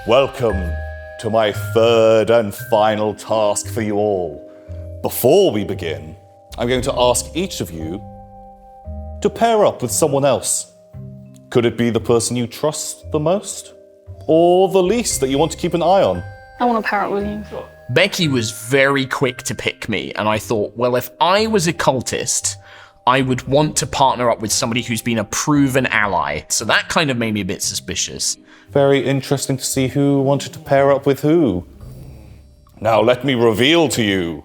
Welcome to my third and final task for you all. Before we begin, I'm going to ask each of you to pair up with someone else. Could it be the person you trust the most? Or the least that you want to keep an eye on? I want to pair up with you. Becky was very quick to pick me, and I thought, well, if I was a cultist, I would want to partner up with somebody who's been a proven ally. So that kind of made me a bit suspicious. Very interesting to see who wanted to pair up with who. Now let me reveal to you.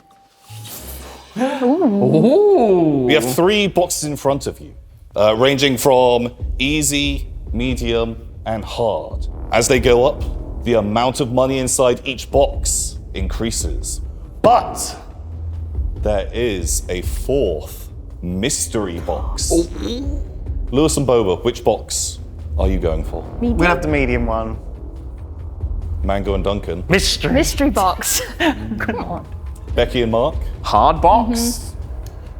Ooh. We have 3 boxes in front of you, ranging from easy, medium, and hard. As they go up, the amount of money inside each box increases. But there is a 4th mystery box. Lewis and Boba, which box are you going for? We'll have the medium one. Mango and Duncan. Mystery box. Come on. Becky and Mark. Hard box.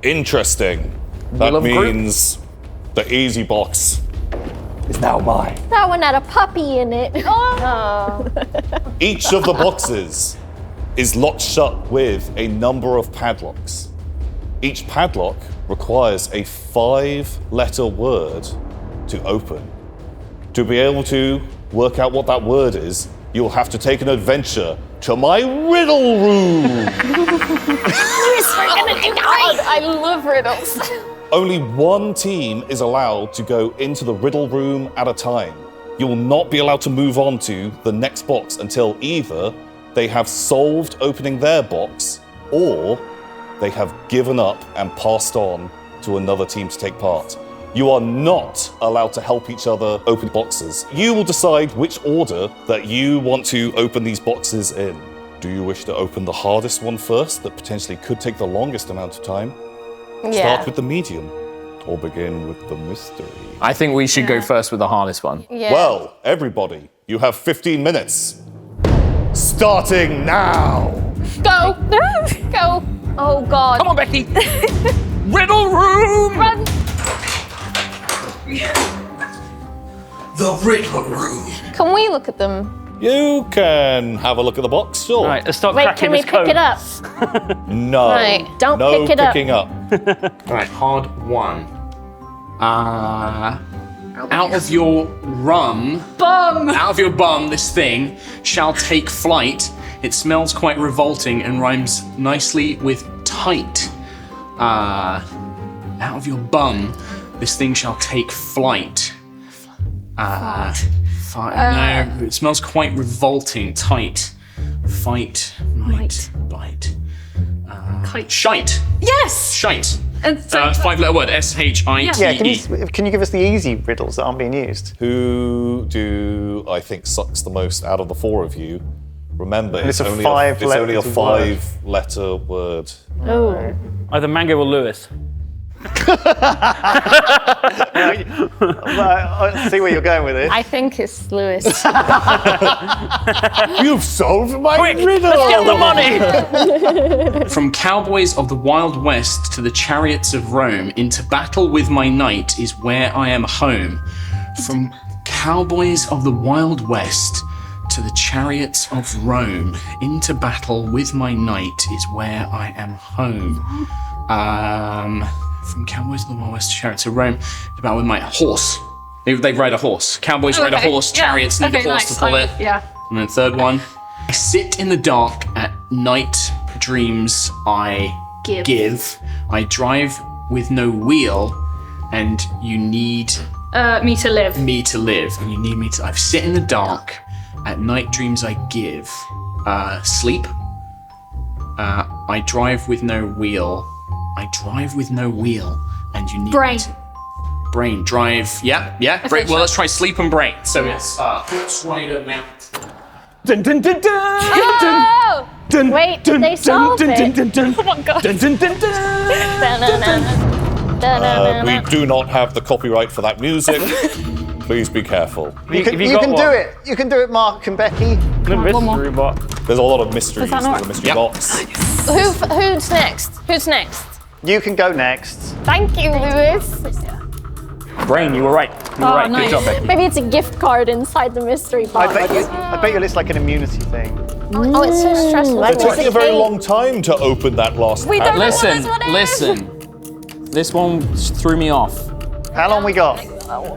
Interesting. That means the easy box is now mine. That one had a puppy in it. Oh. Each of the boxes is locked shut with a number of padlocks. Each padlock requires a 5-letter word to open. To be able to work out what that word is, you'll have to take an adventure to my riddle room. I love riddles. Only one team is allowed to go into the riddle room at a time. You will not be allowed to move on to the next box until either they have solved opening their box or they have given up and passed on to another team to take part. You are not allowed to help each other open boxes. You will decide which order that you want to open these boxes in. Do you wish to open the hardest one first that potentially could take the longest amount of time? Start with the medium or begin with the mystery. I think we should go first with the hardest one. Yeah. Well, everybody, you have 15 minutes. Starting now. Go. Go. Oh God. Come on, Becky. Riddle room. Run. The riddle room. Can we look at them? You can have a look at the box, sure. Right, let's start Wait, cracking can we this code. pick it up? No. Right, don't no pick it up. picking up. All right, hard one. Out of your bum, this thing shall take flight. It smells quite revolting and rhymes nicely with tight. Out of your bum, this thing shall take flight. No, it smells quite revolting. Tight. Fight. Might. Bite. Shite. Yes. Shite. And 5-letter word. S-H-I-T-E. Yeah, can you give us the easy riddles that aren't being used? Who do I think sucks the most out of the 4 of you? Remember, It's it's a only five-letter a word. 5-letter word. Oh. Either Mango or Lewis. I see where you're going with this. I think it's Lewis. You've solved my riddle! Get the money! From cowboys of the Wild West to the chariots of Rome, into battle with my knight is where I am home. From cowboys of the Wild West to the chariots of Rome, into battle with my knight is where I am home. From cowboys of the Wild West to chariots of Rome, to battle with my horse. They ride a horse. Cowboys ride a horse, chariots need a horse to pull it. Yeah. And then third one. I sit in the dark at night, dreams I give. I drive with no wheel, and you need Me to live. me to live. And you need me to. I sit in the dark at night, dreams I give. Sleep. I drive with no wheel. I drive with no wheel, and you need Brain. me to. Brain, drive. Yeah. Brain. Well, let's try sleep and brain. So it's horse rider mount. Dun, dun, dun, dun, Oh! dun, Wait, dun, they dun, solve dun, it. dun, dun, dun, Oh my God. dun, dun, dun, dun. We do not have the copyright for that music. Please be careful. You can, Have you you got can one? do it. You can do it, Mark and Becky. The one more. mystery box. There's a lot of mysteries. that There's not- a mystery Yep. box. Who's next? Who's next? You can go next. Thank you, Lewis. Brain, you were right. You were right. nice. Good job, Becky. Maybe it's a gift card inside the mystery box. I bet you it's like an immunity thing. Oh, it's so stressful. Like It's taking a very long time to open that last We pack. don't know what Listen, this one is. listen. This one threw me off. How long we got?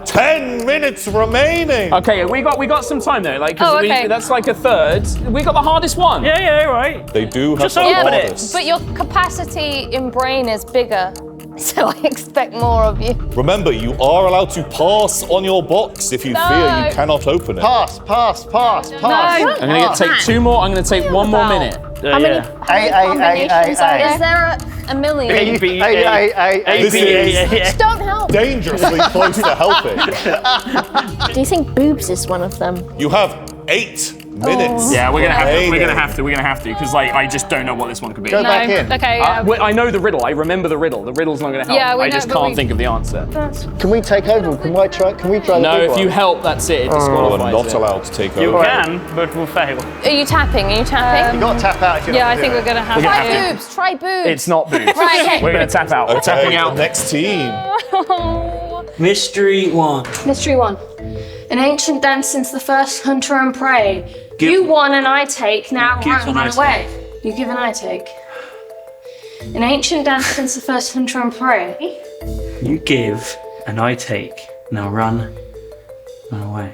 10 minutes remaining. Okay, we got some time though. Like, 'cause Oh, okay. that's like a third. We got the hardest one. Yeah, right. They do have Just the open it. hardest. But your capacity in brain is bigger, so I expect more of you. Remember, you are allowed to pass on your box if you fear you cannot open it. Pass. I'm gonna take 2 more. I'm gonna take 1 more minute. How many combinations are Is there? there a million? This is Don't help. dangerously close to helping. Do you think boobs is one of them? You have 8 minutes. Yeah, we're gonna have to. We're remaining. gonna have to, because like I just don't know what this one could be. Go back in. Okay. I know the riddle. I remember the riddle. The riddle's not gonna help. Yeah, we I know, just but can't we- think of the answer. Can we take over? Can we try the No, big if you one? help, that's it. It You are disqualifies not it. allowed to take You over. can, but we'll fail. Are you tapping? You got to tap out if you're Yeah, not I think doing we're gonna have gonna to. have to. Boobs. Try boobs. It's not boobs. Right, okay. We're gonna tap out. We're tapping Okay, out. the next team. Mystery 1. Mystery 1. An ancient dance since the first hunter and prey. You won and I take, now run away. You give and I take. An ancient dance since the first hunter and prey. You give and I take. Now run away.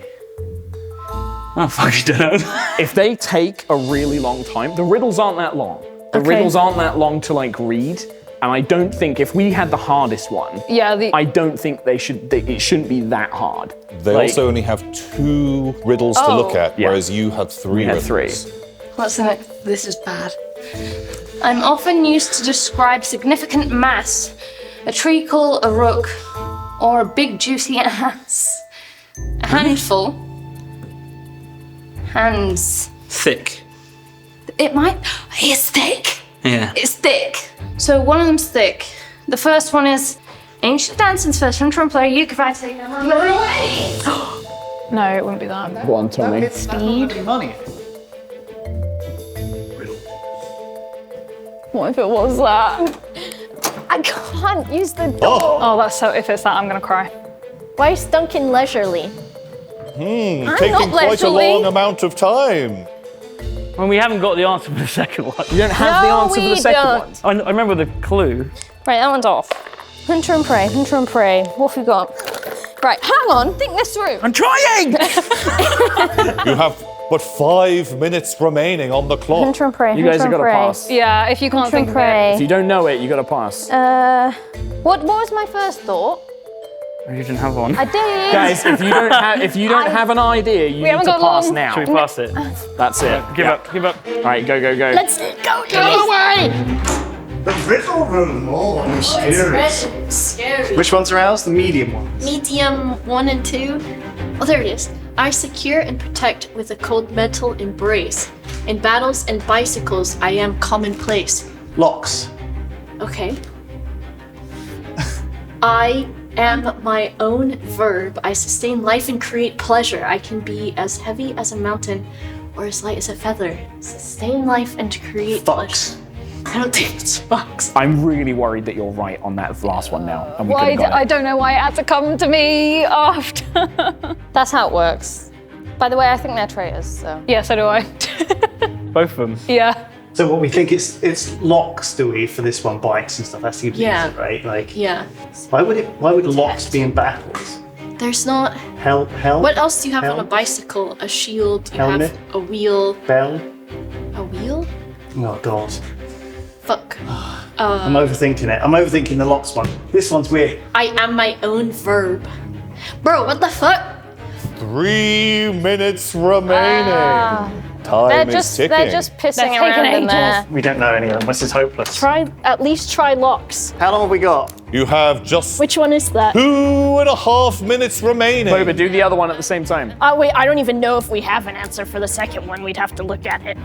I fucking don't know. If they take a really long time, the riddles aren't that long. The riddles aren't that long to like read, and I don't think if we had the hardest one, Yeah. I don't think it shouldn't be that hard. They Like, also only have 2 riddles to look at, Yeah. whereas you had 3 had riddles. 3. What's the next? This is bad. I'm often used to describe significant mass. A treacle, a rook, or a big juicy ass. A handful. Hands. Thick. It might. It's thick. Yeah. It's thick. So one of them's thick. The first one is ancient dancing's first hunter and player. You can find it. No, it wouldn't be that. Go on, Tommy. Speed. Money. What if it was that? I can't use the door. Oh, that's so. If it's that, I'm gonna cry. Why is Duncan leisurely? Taking not quite a leisurely. long amount of time. When we haven't got the answer for the second one. You don't have the No, answer for the we second don't. one. I remember the clue. Right, that one's off. Hunter and prey. Hunter and prey. What have we got? Right, hang on. Think this through. I'm trying! You have but 5 minutes remaining on the clock. Hunter and prey. You guys have hunter got and to prey. pass. Yeah, if you can't Hunter think and of it. prey. If you don't know it, you got to pass. What was my first thought? You didn't have one. I did. Guys, if you don't have an idea, you need haven't to got pass long. now. Should we pass it? That's it. Give Yeah. up, give up. All right, go. Let's go away! The riddle room. Oh, I'm Scary. Which ones are ours? The medium ones. Medium 1 and 2. Oh, there it is. I secure and protect with a cold metal embrace. In battles and bicycles, I am commonplace. Locks. Okay. I am my own verb. I sustain life and create pleasure. I can be as heavy as a mountain or as light as a feather. Sustain life and create Fox. pleasure. I don't think it's fox. I'm really worried that you're right on that last one now. And we Why? could've got I it. don't know why it had to come to me after. That's how it works. By the way, I think they're traitors. So. Yeah, so do I. Both of them. Yeah. So what we think it's locks, do we, for this one, bikes and stuff? That seems Yeah. easy, right? Like, Yeah. why would locks be in battles? There's not. Help. What else do you have on a Helmet? bicycle? A shield. You Helmet? have a wheel. Bell. A wheel? Oh god, Fuck. I'm overthinking it. I'm overthinking the locks one. This one's weird. I am my own verb. Bro, what the fuck? 3 minutes remaining. Time is ticking. They're just pissing They're around taking in there. We don't know any of them. This is hopeless. At least try locks. How long have we got? You have just Which one is that? 2.5 minutes remaining. Wait, but do the other one at the same time. Wait, I don't even know if we have an answer for the second one. We'd have to look at it.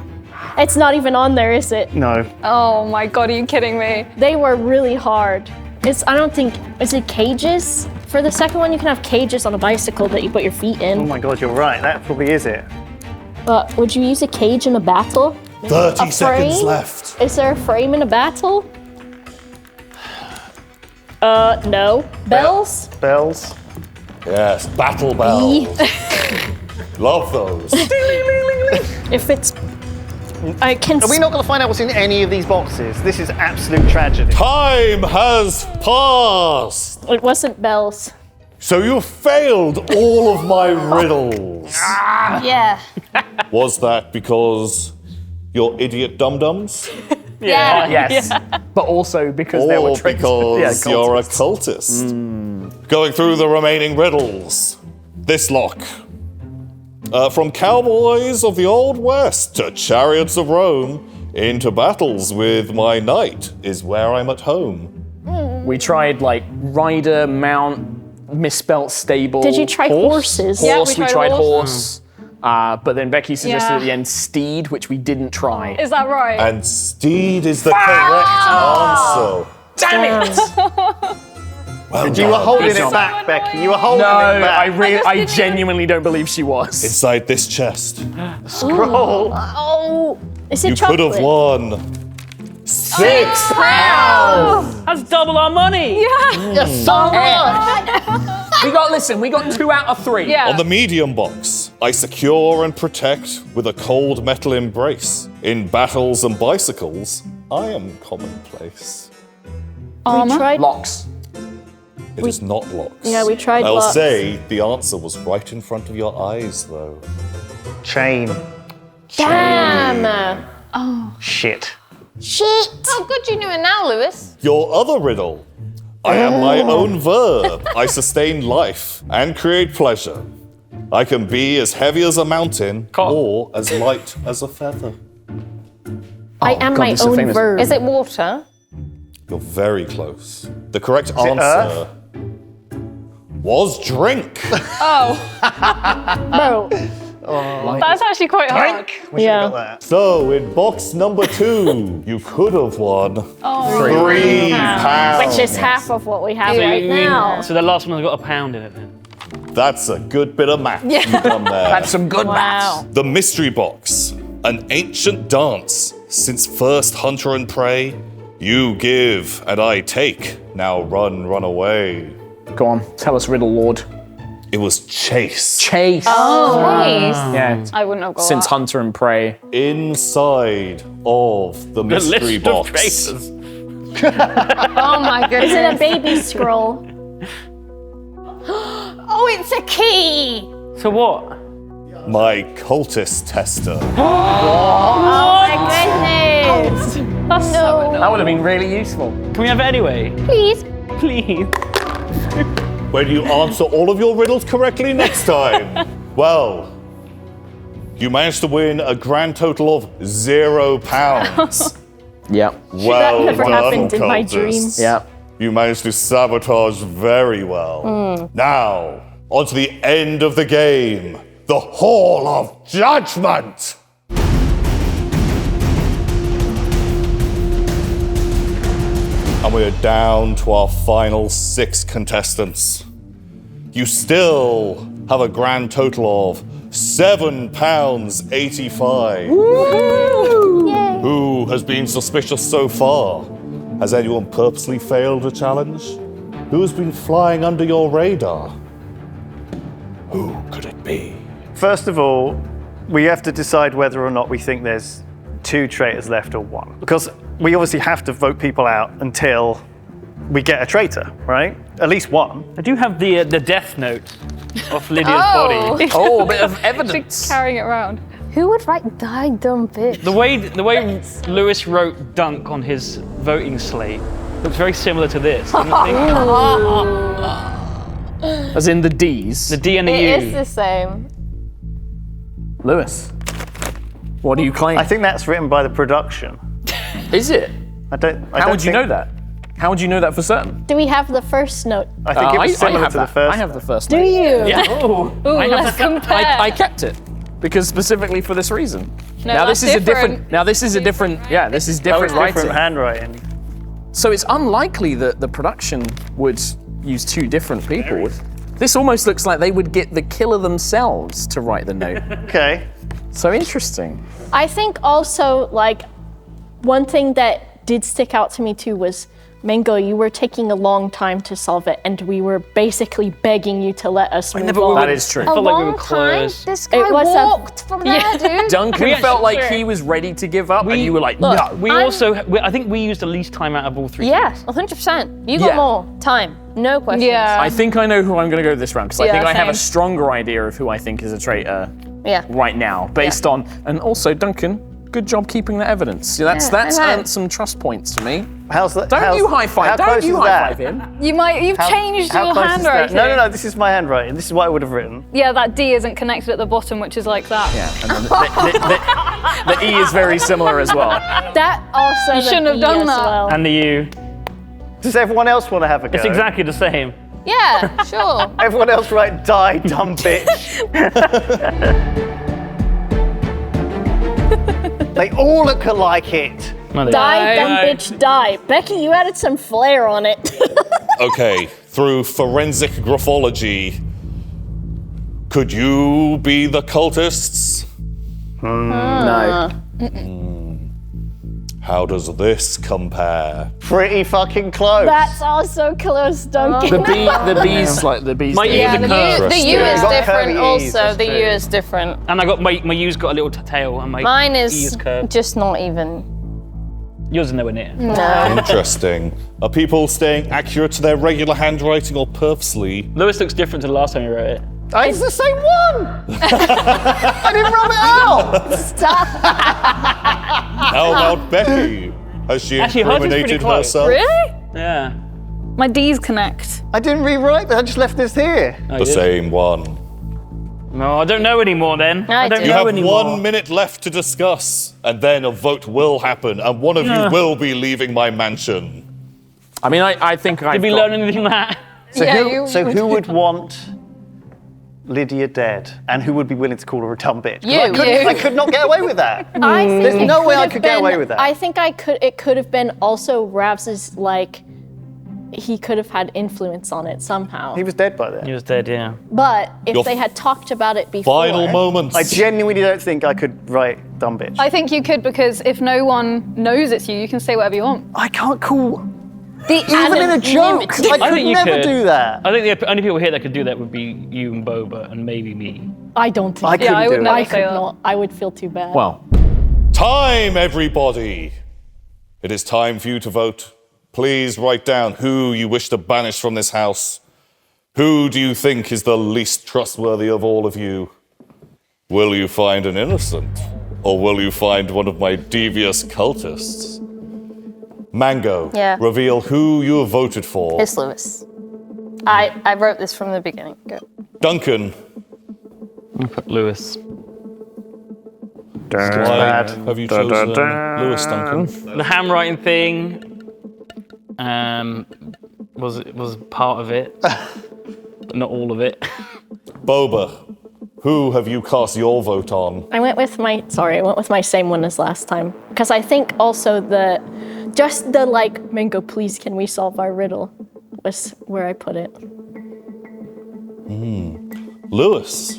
It's not even on there, is it? No. Oh my god, are you kidding me? They were really hard. Is it cages? For the second one, you can have cages on a bicycle that you put your feet Oh in. my god, you're right. That probably is it. But would you use a cage in a battle? 30 A seconds frame? left. Is there a frame in a battle? No. Bells? Bells. Yes, battle bells. Love those. If it's... I can... Are we not going to find out what's in any of these boxes? This is absolute tragedy. Time has passed. It wasn't bells. So you failed all of my riddles. Yeah. Was that because you're idiot dum-dums? Yeah. Yes. But also because there were Or tricks. because you're a cultists. cultist? Going through the remaining riddles. This lock. From cowboys of the Old West to chariots of Rome, into battles with my knight is where I'm at home. We tried like rider, mount, misspelt stable. Did you try horses? Horse, Yeah, we tried horse. But then Becky suggested Yeah. at the end steed, which we didn't try. Is that right? And steed is the correct answer. Damn it! You were holding it back, Becky. You were holding it back. I genuinely don't believe she was. Inside this chest, Scroll. Oh, is it you chocolate? could have won £6. That's double our money. Yeah. We got 2 out of 3. Yeah. On the medium box, I secure and protect with a cold metal embrace. In battles and bicycles, I am commonplace. We tried. Locks. It is not locks. Yeah, we tried I'll locks. say the answer was right in front of your eyes, though. Chain. Damn. Shit. Shit. Oh, good you knew it now, Lewis. Your other riddle. I am my own verb. I sustain life and create pleasure. I can be as heavy as a mountain or as light as a feather. I am my this is a own famous- verb. Is it water? You're very close. The correct it answer was drink. Bro. That's actually quite hard. We should have got that. So in box number 2, you could have won £3. Which is half of what we have right now. So the last one has got £1 in it then. That's a good bit of math you've done there. That's some good maths. The mystery box, an ancient dance since first hunter and prey. You give and I take. Now run away. Go on, tell us riddle, Lord. It was chase. Chase. Nice. Yeah. I wouldn't have got Since that. hunter and prey. Inside of the mystery list of box. traitors. Oh my goodness. Is it a baby scroll? Oh, it's a key. So what? My cultist tester. Oh my goodness. That's so That would have been really useful. Can we have it anyway? Please. Please. When you answer all of your riddles correctly next time, well, you managed to win a grand total of £0. Yeah. Well never done, happened in my cultists. dreams. Yeah. You managed to sabotage very well. Now, on to the end of the game, the Hall of Judgment. And we're down to our final 6 contestants. You still have a grand total of £7.85. Who has been suspicious so far? Has anyone purposely failed a challenge? Who has been flying under your radar? Who could it be? First of all, we have to decide whether or not we think there's 2 traitors left or 1. Because we obviously have to vote people out until we get a traitor, right? At least 1. I do have the death note of Lydia's body. Oh, a bit of evidence. Carrying it around. Who would write "die dumb bitch"? The way Lewis wrote "dunk" on his voting slate looks very similar to this. Don't you think? As in the D's. The D and the U. It is the same. Lewis, what do you claim? I think that's written by the production. Is it? How would you know that? How would you know that for certain? Do we have the first note? I think it was similar to the first. I have the first Do note. you? Yeah. Ooh, let's compare. I kept it because specifically for this reason. No, now that's this is different. a different. Now this is a different. Yeah, this is Oh, different it's writing. different handwriting. So it's unlikely that the production would use 2 different people. This almost looks like they would get the killer themselves to write the note. Okay. So interesting. I think also, like, one thing that did stick out to me too was Mango, you were taking a long time to solve it, and we were basically begging you to let us move on. That is true. A felt like we long were time? close. This guy It was walked from there, dude. Duncan felt like he was ready to give up, and you were like, no. I think we used the least time out of all three. Yeah, 100%. You got Yeah. more time. No questions. Yeah. I think I know who I'm going to go this round, because I Yeah, think I have a same. stronger idea of who I think is a traitor Yeah. right now, based on, and also Duncan, good job keeping that evidence. So that's I know. earned some trust points to me. How's that? Don't you high five? How Don't close you is high that? five him? You've changed How your close is that? handwriting. No. This is my handwriting. This is what I would have written. Yeah, that D isn't connected at the bottom, which is like that. Yeah, and then the E is very similar as well. That also You shouldn't have done that. Well. And the U. Does everyone else want to have a go? It's exactly the same. Yeah, sure. Everyone else write die, dumb bitch. They all look alike it. No, they- Die, dumb bitch, die. Becky, you added some flair on it. Okay, through forensic graphology, could you be the cultists? No. How does this compare? Pretty fucking close. That's also close, Duncan. The B's like the B's. My the E's E. are curved. The U You've is got different curvy also. E's, that's The true. U is different. And I got my U's got a little tail, and my Mine E is is curved. just not even. Yours is nowhere near. No. Interesting. Are people staying accurate to their regular handwriting or purposely? Lewis looks different to the last time you wrote it. It's the same one. I didn't rub it out. Stop. How about Becky? Has she Actually, hers is pretty incriminated close. herself? Really? Yeah. My D's connect. I didn't rewrite that. I just left this here. Oh, The you did? same one. No, I don't know anymore then. I don't do. You know have anymore. 1 minute left to discuss, and then a vote will happen, and one of you will be leaving my mansion. I mean, I think I've Did we got- learn anything from that? So Yeah, who would want Lydia dead, and who would be willing to call her a dumb bitch? 'Cause You. I could not get away with that. I think There's it no way I have could get been- away with that. I think it could have been also Ravs's, like, he could have had influence on it somehow. He was dead by then. He was dead, yeah. But if Your they had talked about it before. Final moments. I genuinely don't think I could write dumb bitch. I think you could because if no one knows it's you, you can say whatever you want. I can't call. The Even in a joke, I could think you never could. do that. I think the only people here that could do that would be you and Boba and maybe me. I don't think I couldn't I do would it. never I say could that. not. I would feel too bad. Well, Time, everybody! It is time for you to vote. Please write down who you wish to banish from this house. Who do you think is the least trustworthy of all of you? Will you find an innocent? Or will you find one of my devious cultists? Mango, Yeah. reveal who you have voted for. It's Lewis. I wrote this from the beginning. Go. Duncan, I put Lewis. why have you chosen Lewis, Duncan? The handwriting thing was part of it, but not all of it. Boba, who have you cast your vote on? I went with my same one as last time because I think also the like, Mango, please can we solve our riddle was where I put it. Lewis,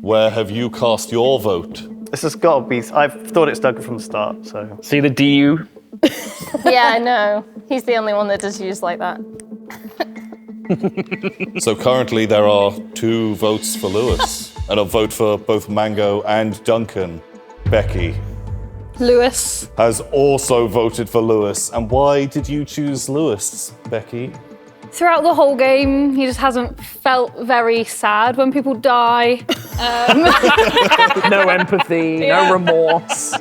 where have you cast your vote? This has got to be. I've thought it's Duncan from the start. So See the DU? Yeah, I know. He's the only one that does use like that. So currently there are 2 votes for Lewis and a vote for both Mango and Duncan. Becky Lewis. has also voted for Lewis. And why did you choose Lewis, Becky? Throughout the whole game, he just hasn't felt very sad when people die. no empathy, no remorse.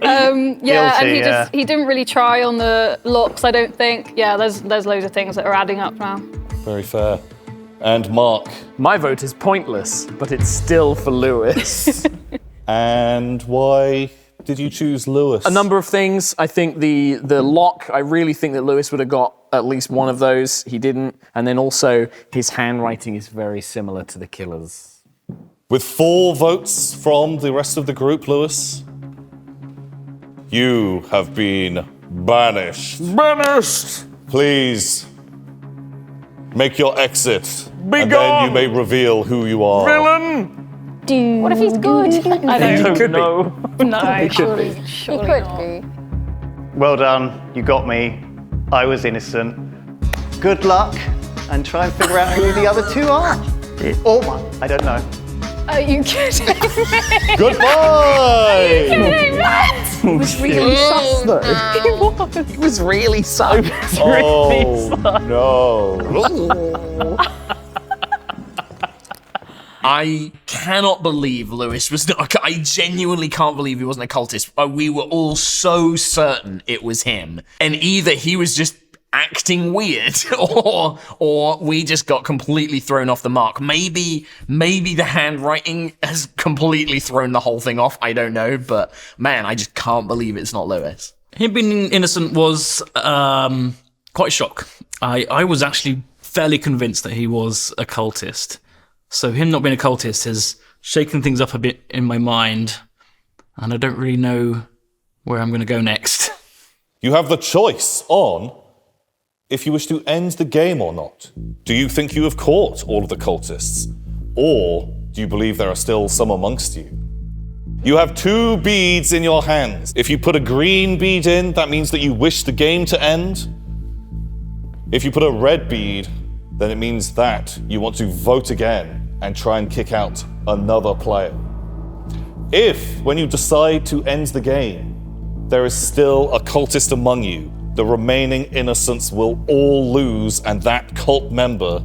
Yeah, and Guilty, he didn't really try on the looks, I don't think. Yeah, there's loads of things that are adding up now. Very fair. And Mark. My vote is pointless, but it's still for Lewis. And why did you choose Lewis? A number of things. I think the lock, I really think that Lewis would have got at least one of those. He didn't. And then also, his handwriting is very similar to the killer's. With 4 votes from the rest of the group, Lewis, you have been banished. Banished! Please make your exit. Be and gone! then you may reveal who you are. Villain! What if he's good? I don't Could be. know. No, He could be. He could be. well done. You got me. I was innocent. Good luck, and try and figure out who the other two are. Or one, I don't know. Are you kidding me? Goodbye! He was really sus though. He was really sus. Oh, no. I cannot believe Lewis was not. I genuinely can't believe he wasn't a cultist. We were all so certain it was him, and either he was just acting weird, or we just got completely thrown off the mark. Maybe the handwriting has completely thrown the whole thing off. I don't know, but man, I just can't believe it's not Lewis. Him being innocent was quite a shock. I was actually fairly convinced that he was a cultist. So him not being a cultist has shaken things up a bit in my mind, and I don't really know where I'm going to go next. You have the choice on if you wish to end the game or not. Do you think you have caught all of the cultists? Or do you believe there are still some amongst you? You have 2 beads in your hands. If you put a green bead in, that means that you wish the game to end. If you put a red bead, then it means that you want to vote again and try and kick out another player. If, when you decide to end the game, there is still a cultist among you, the remaining innocents will all lose, and that cult member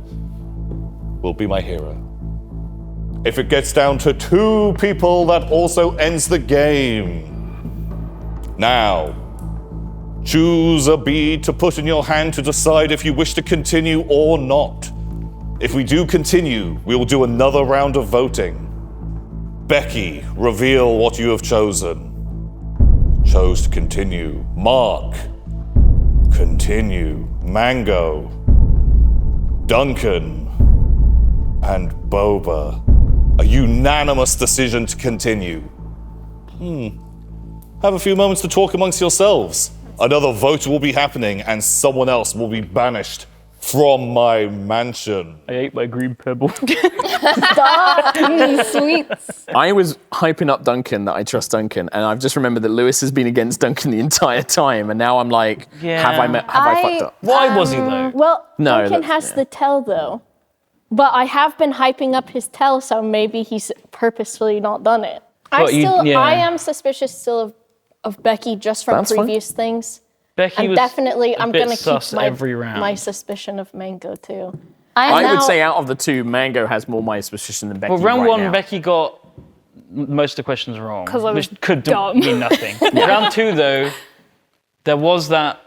will be my hero. If it gets down to 2 people, that also ends the game. Now, choose a bead to put in your hand to decide if you wish to continue or not. If we do continue, we will do another round of voting. Becky, reveal what you have chosen. Chose to continue. Mark, continue. Mango, Duncan, and Boba. A unanimous decision to continue. Have a few moments to talk amongst yourselves. Another vote will be happening, and someone else will be banished from my mansion. I ate my green pebble. Sweets. I was hyping up Duncan, that I trust Duncan, and I've just remembered that Lewis has been against Duncan the entire time, and now I'm like, have I fucked up? Why was he though? Well, No, Duncan that's- has the tell though. But I have been hyping up his tell, so maybe he's purposefully not done it. I am suspicious still of Becky just from That's fine. previous things. Becky And was definitely, I'm bit gonna sus keep every round. my suspicion of Mango too. I would say out of the 2, Mango has more my suspicion than Becky. Well, round right 1, now. Becky got most of the questions wrong. 'Cause I was which could dumb. mean nothing. Round 2, though, there was that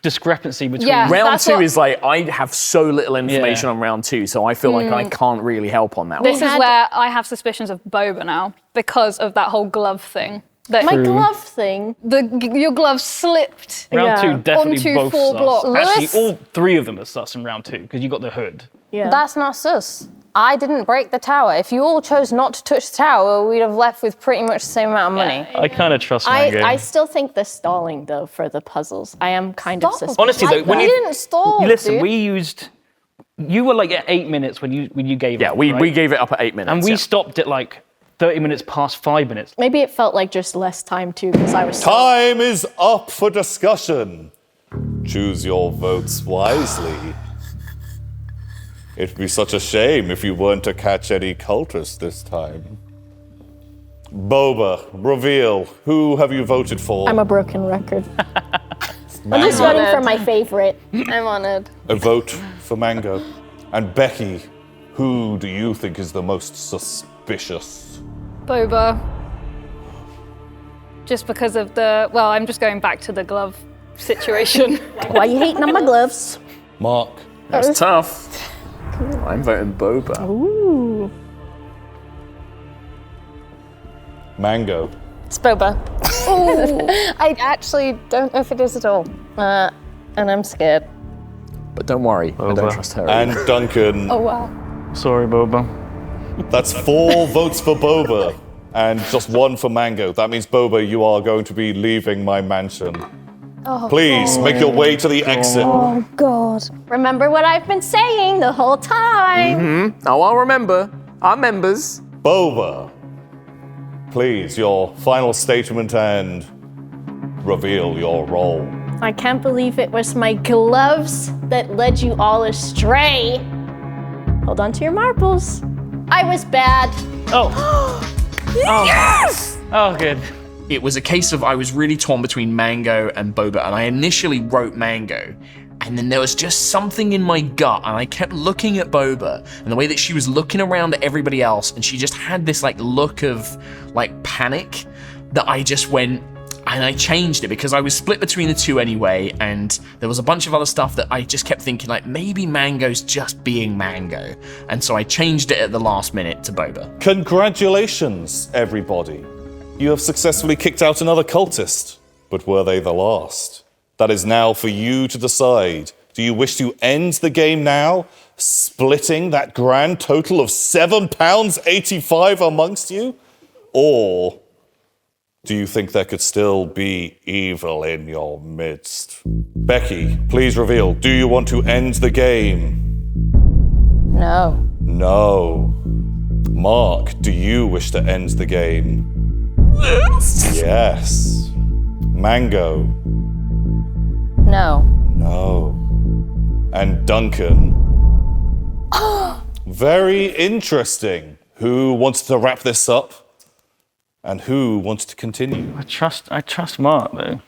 discrepancy between... Yeah. Round That's 2 what- is like, I have so little information on round 2, so I feel like I can't really help on that This one. is where I have suspicions of Boba now because of that whole glove thing. That My glove thing. your glove slipped. Round 2, definitely onto both 4 sus. blocks. Actually, Lewis? all 3 of them are sus in round 2, because you got the hood. Yeah. That's not sus. I didn't break the tower. If you all chose not to touch the tower, we'd have left with pretty much the same amount of money. I kind of trust Mango. I still think the stalling though for the puzzles. I am kind of suspicious. Honestly, though, when we didn't stall. Listen, dude. we used... You were like at 8 minutes when you gave Yeah, up, we right? gave it up at 8 minutes. And we yeah. stopped at like 30 minutes past 5 minutes. Maybe it felt like just less time too because I was. Time is up for discussion. Choose your votes wisely. It'd be such a shame if you weren't to catch any cultists this time. Boba, reveal, who have you voted for? I'm a broken record. I'm just voting for my favorite. I'm honored. A vote for Mango. And Becky, who do you think is the most suspicious? Boba. Just because of the... Well, I'm just going back to the glove situation. Why you hating on my gloves? Mark. That's tough. I'm voting Boba. Ooh. Mango. It's Boba. I actually don't know if it is at all. And I'm scared. But don't worry, I don't Boba. trust her. And Duncan. Oh, wow. Sorry, Boba. That's 4 votes for Boba and just 1 for Mango. That means, Boba, you are going to be leaving my mansion. Please make your way to the exit. Oh God. Remember what I've been saying the whole time. Oh, I'll remember. Our members. Boba, please, your final statement and reveal your role. I can't believe it was my gloves that led you all astray. Hold on to your marbles. I was bad. Yes! Oh, good. It was a case of I was really torn between Mango and Boba, and I initially wrote Mango. And then there was just something in my gut, and I kept looking at Boba, and the way that she was looking around at everybody else, and she just had this like look of like panic that I just went, and I changed it because I was split between the two anyway, and there was a bunch of other stuff that I just kept thinking like maybe Mango's just being Mango. And so I changed it at the last minute to Boba. Congratulations, everybody. You have successfully kicked out another cultist. But were they the last? That is now for you to decide. Do you wish to end the game now, splitting that grand total of £7.85 amongst you? Or do you think there could still be evil in your midst? Becky, please reveal, do you want to end the game? No. No. Mark, do you wish to end the game? Yes. Mango? No. No. And Duncan? Very interesting. Who wants to wrap this up? And who wants to continue? I trust Mark, though.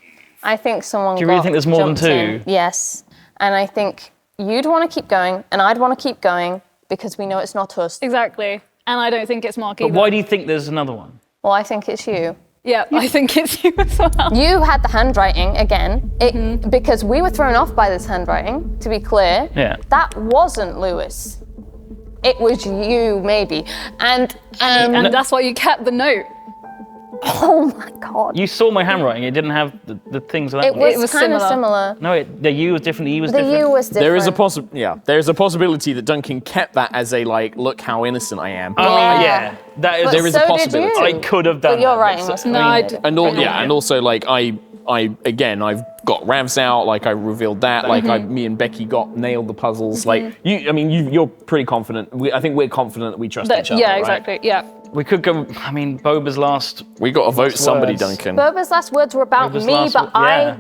I think someone. Do you really think there's more than jumped in. two? Yes. And I think you'd want to keep going, and I'd want to keep going because we know it's not us. Exactly. And I don't think it's Mark But either. why do you think there's another one? Well, I think it's you. Yeah, I think it's you as well. You had the handwriting again, because we were thrown off by this handwriting, to be clear. Yeah. That wasn't Lewis. It was you, maybe. And that's why you kept the note. oh my God. You saw my handwriting. It didn't have the things of that It one. was kind of similar. No, the U was different. The E was The different. U was different. There is a possibility that Duncan kept that as a like, look how innocent I am. I mean, yeah, that is. But there is so a did possibility. you. I could have done But your that. writing was No, I d- And also like I've got Ravs out, like I revealed that, like me and Becky nailed the puzzles. Like you're pretty confident. I think we're confident that we trust each other. Yeah, right? exactly. Yeah. We could go. I mean, Boba's last. We got to vote somebody, words. Duncan. Boba's last words were about Boba's me, last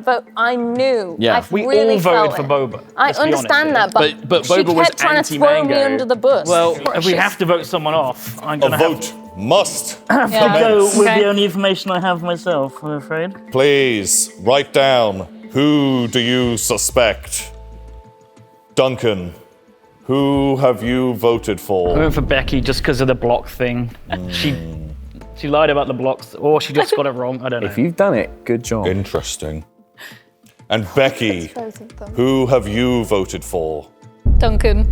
but yeah. I knew. Yeah. I We really all voted felt for it. Boba. I Let's be honest understand here. that, But she Boba was kept trying to throw me anti-Mango. under the bus. Well, if we have to vote someone off, I'm A gonna vote must have to commence. go with Okay. the only information I have myself. I'm afraid. Please write down, who do you suspect? Duncan, who have you voted I for? went for Becky just because of the block thing. She lied about the blocks, or she just got it wrong. I don't know. If you've done it, good job. Interesting. And Becky, who have you voted for? Duncan.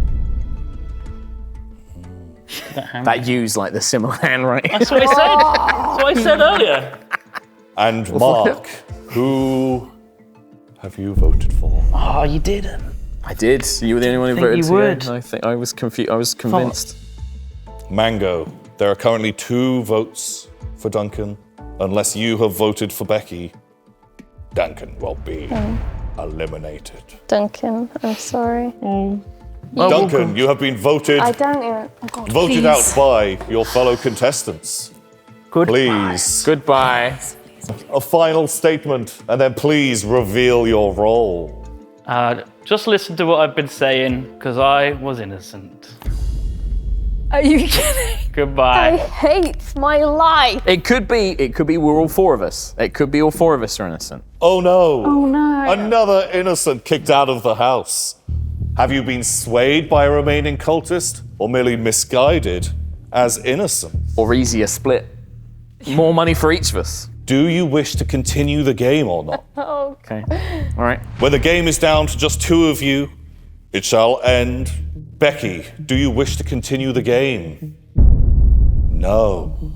That used like the similar handwriting. That's what I said. That's what I said earlier. And Mark, who have you voted for? Oh, you didn't. I did. You were the only one who think voted. you to would. go. I think I was confused. I was convinced. Mango, there are currently 2 votes for Duncan. Unless you have voted for Becky, Duncan will be eliminated. Duncan, I'm sorry. Duncan, you have been voted I don't even. Oh God. voted out by your fellow contestants. Please, Goodbye. a final statement, and then please reveal your role. Just listen to what I've been saying, because I was innocent. Are you kidding? I Goodbye. hate my life. It could be we're all 4 of us. It could be all 4 of us are innocent. Oh no! Oh no. Another innocent kicked out of the house. Have you been swayed by a remaining cultist, or merely misguided as innocent? Or easier split. More money for each of us. Do you wish to continue the game or not? Okay. All right. When the game is down to just 2 of you, it shall end. Becky, do you wish to continue the game? No.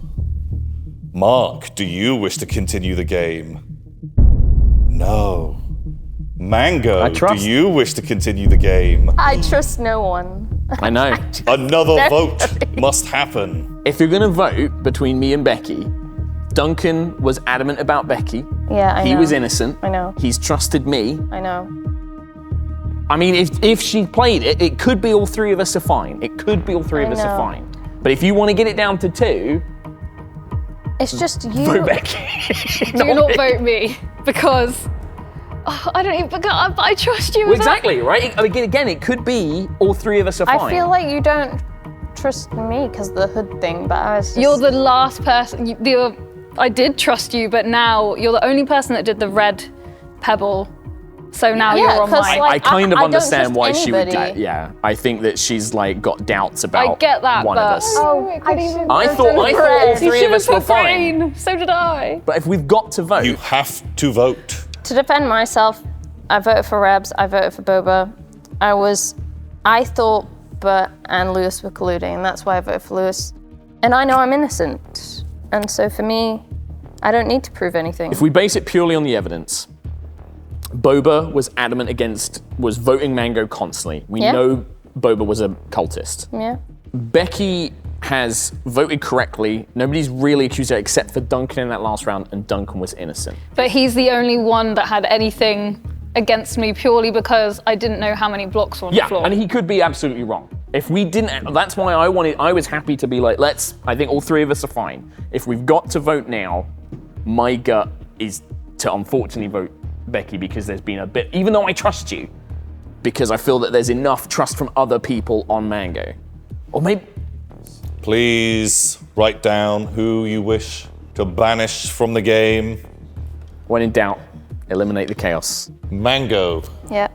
Mark, do you wish to continue the game? No. Mango, I trust. do you wish to continue the game? I trust no one. I know. Another vote must happen. If you're gonna vote between me and Becky, Duncan was adamant about Becky. Yeah, I know. He was innocent. I know. He's trusted me. I know. I mean, if she played it, it could be all 3 of us are fine. It could be all 3 of us are know. fine. But if you want to get it down to 2, It's just you. vote Becky. Do not vote me because Oh, I don't even. But I trust you. Well, exactly, right? Again, it could be all three of us are fine. I feel like you don't trust me because of the hood thing, but I was just... You're the last person. I did trust you, but now you're the only person that did the red pebble. So now you're on mine. I kind of I understand why she would do anybody. Yeah, I think that she's like got doubts about I get that, one but of us. I thought all three of us were fine. Green. So did I. But if we've got to vote, You have to vote. To defend myself, I voted for Rebs, I voted for Boba. I thought Bert and Lewis were colluding, and that's why I voted for Lewis. And I know I'm innocent. And so for me, I don't need to prove anything. if we base it purely on the evidence, Boba was adamant was voting Mango constantly. We Yeah. know Boba was a cultist. Yeah. Becky has voted correctly. Nobody's really accused her except for Duncan in that last round, and Duncan was innocent. But he's the only one that had anything against me purely because I didn't know how many blocks were on the Yeah, floor. and he could be absolutely wrong. If we didn't, that's why I was happy to be like, I think all three of us are fine. If we've got to vote now, my gut is to unfortunately vote Becky because there's been a bit, even though I trust you, because I feel that there's enough trust from other people on Mango. Or maybe... Please write down who you wish to banish from the game. When in doubt, eliminate the chaos. Mango, Yeah.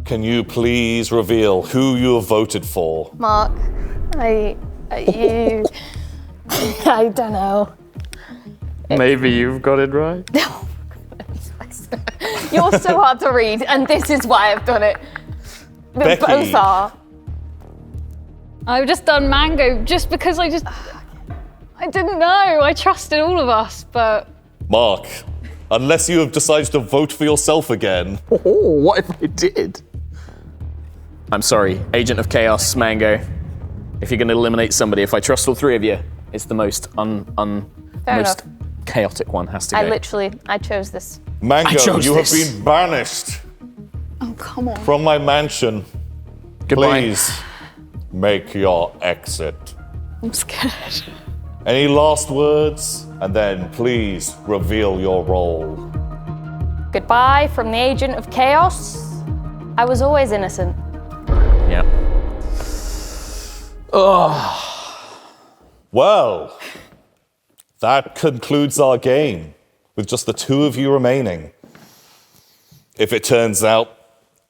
can you please reveal who you have voted for? Mark, I don't know. Maybe you've got it right. You're so hard to read, and this is why I've done it. Becky. Both are. I've just done Mango just because I didn't know. I trusted all of us, but Mark, unless you have decided to vote for yourself again. Oh, what if I did? I'm sorry, Agent of Chaos, Mango. If you're going to eliminate somebody, if I trust all three of you, it's the most most chaotic one has to go. I chose this. Mango, you have been banished oh come on. from my mansion. Goodbye. Please make your exit. I'm scared. Any last words? And then please reveal your role. Goodbye from the Agent of Chaos. I was always innocent. Yeah. Well, that concludes our game, with just the two of you remaining. If it turns out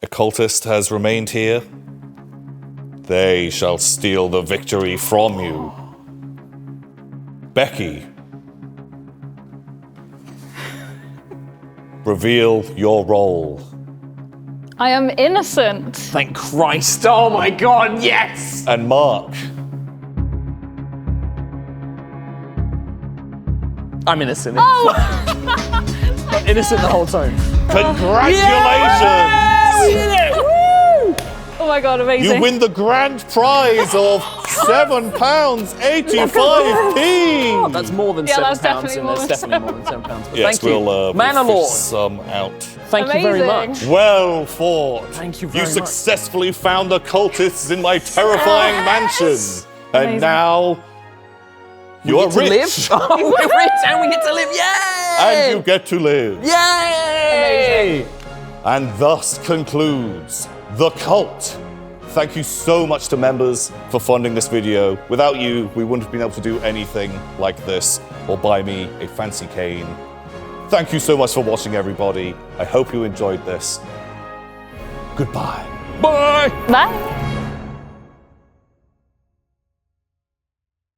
a cultist has remained here, they shall steal the victory from you. Becky, reveal your role. I am innocent. Thank Christ. Oh my God, yes! And Mark, I'm innocent. I'm innocent the whole time. congratulations! We did it! Woo! Oh my God, amazing. You win the grand prize of £7.85p. That's more than Yeah, that's £7, definitely and more that's than definitely more than £7. But Yes, thank you. we'll Manalord, fish some out. thank you very Amazing. much. Well fought. Thank you very You much. successfully found the cultists in my terrifying mansion. And Amazing. now you are To rich. live? Oh, we're rich and we get to live. Yay! And you get to live. Yay! And thus concludes The Cult. Thank you so much to members for funding this video. Without you, we wouldn't have been able to do anything like this or buy me a fancy cane. Thank you so much for watching, everybody. I hope you enjoyed this. Goodbye. Bye! Bye.